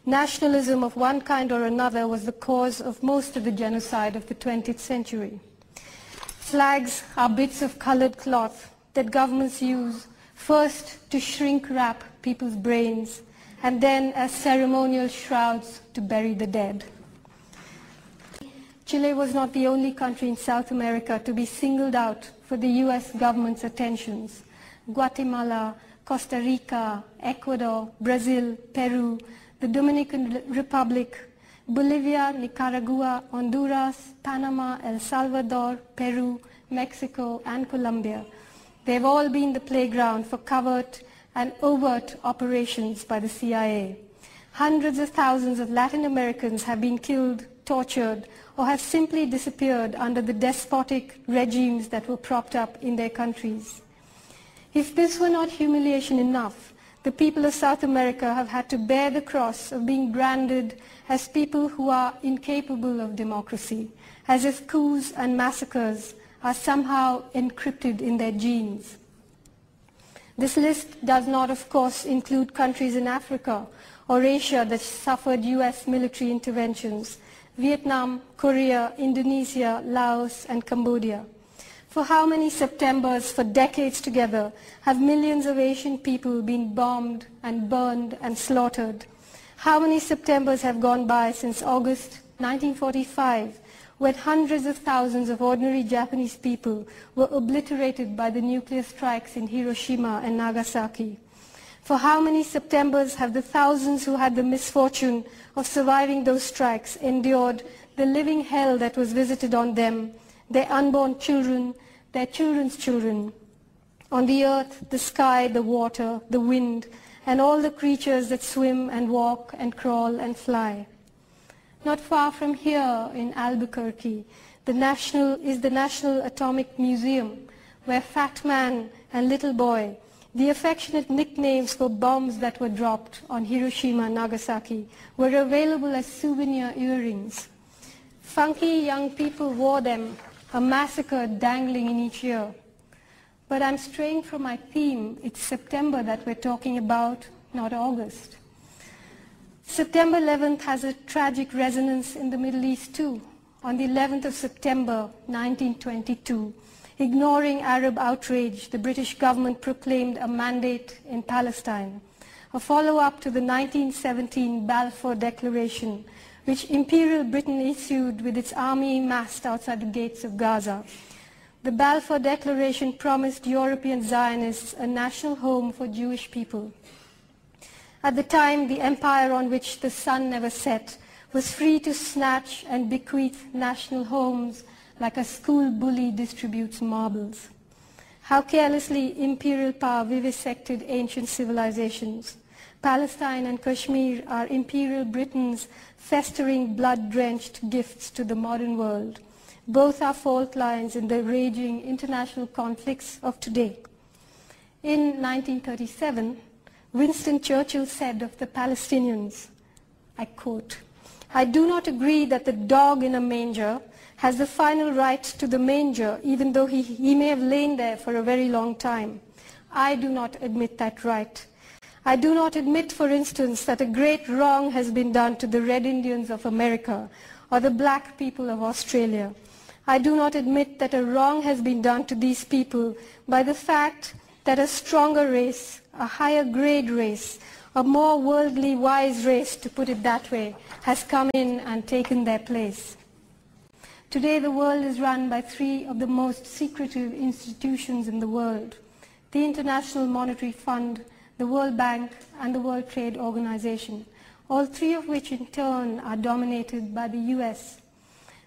Nationalism of one kind or another was the cause of most of the genocide of the 20th century. Flags are bits of colored cloth that governments use first to shrink wrap people's brains and then as ceremonial shrouds to bury the dead. Chile was not the only country in South America to be singled out for the US government's attentions. Guatemala, Costa Rica, Ecuador, Brazil, Peru, the Dominican Republic, Bolivia, Nicaragua, Honduras, Panama, El Salvador, Peru, Mexico, and Colombia. They've all been the playground for covert and overt operations by the CIA. Hundreds of thousands of Latin Americans have been killed, tortured, or have simply disappeared under the despotic regimes that were propped up in their countries. If this were not humiliation enough, the people of South America have had to bear the cross of being branded as people who are incapable of democracy, as if coups and massacres are somehow encrypted in their genes. This list does not, of course, include countries in Africa or Asia that suffered US military interventions: Vietnam, Korea, Indonesia, Laos, and Cambodia. For how many Septembers for decades together have millions of Asian people been bombed and burned and slaughtered? How many Septembers have gone by since August 1945, when hundreds of thousands of ordinary Japanese people were obliterated by the nuclear strikes in Hiroshima and Nagasaki? For how many Septembers have the thousands who had the misfortune of surviving those strikes endured the living hell that was visited on them, their unborn children, their children's children, on the earth, the sky, the water, the wind, and all the creatures that swim and walk and crawl and fly? Not far from here in Albuquerque is the National Atomic Museum, where Fat Man and Little Boy, the affectionate nicknames for bombs that were dropped on Hiroshima and Nagasaki, were available as souvenir earrings. Funky young people wore them, a massacre dangling in each ear. But I'm straying from my theme. It's September that we're talking about, not August. September 11th has a tragic resonance in the Middle East too. On the 11th of September 1922, ignoring Arab outrage, the British government proclaimed a mandate in Palestine, a follow-up to the 1917 Balfour Declaration, which Imperial Britain issued with its army massed outside the gates of Gaza. The Balfour Declaration promised European Zionists a national home for Jewish people. At the time, the empire on which the sun never set was free to snatch and bequeath national homes like a school bully distributes marbles. How carelessly imperial power vivisected ancient civilizations. Palestine and Kashmir are Imperial Britain's festering, blood-drenched gifts to the modern world. Both are fault lines in the raging international conflicts of today. In 1937, Winston Churchill said of the Palestinians, I quote, "I do not agree that the dog in a manger has the final right to the manger, even though he may have lain there for a very long time. I do not admit that right. I do not admit, for instance, that a great wrong has been done to the Red Indians of America or the black people of Australia. I do not admit that a wrong has been done to these people by the fact that a stronger race, a higher grade race, a more worldly wise race, to put it that way, has come in and taken their place." Today the world is run by three of the most secretive institutions in the world: the International Monetary Fund, the World Bank, and the World Trade Organization, all three of which in turn are dominated by the US.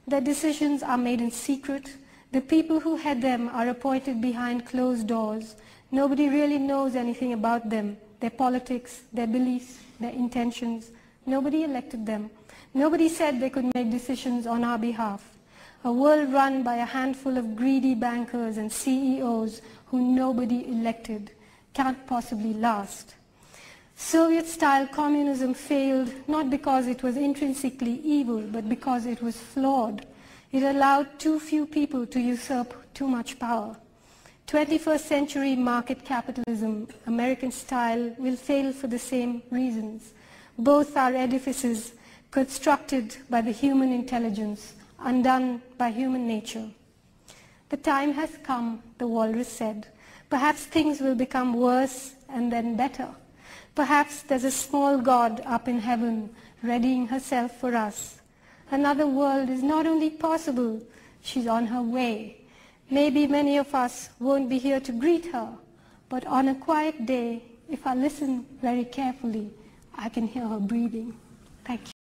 Their decisions are made in secret. The people who head them are appointed behind closed doors. Nobody really knows anything about them, their politics, their beliefs, their intentions. Nobody elected them. Nobody said they could make decisions on our behalf. A world run by a handful of greedy bankers and CEOs who nobody elected can't possibly last. Soviet-style communism failed not because it was intrinsically evil, but because it was flawed. It allowed too few people to usurp too much power. 21st century market capitalism, American style, will fail for the same reasons. Both are edifices constructed by the human intelligence, undone by human nature. The time has come, the walrus said. Perhaps things will become worse and then better. Perhaps there's a small god up in heaven readying herself for us. Another world is not only possible, she's on her way. Maybe many of us won't be here to greet her, but on a quiet day, if I listen very carefully, I can hear her breathing. Thank you.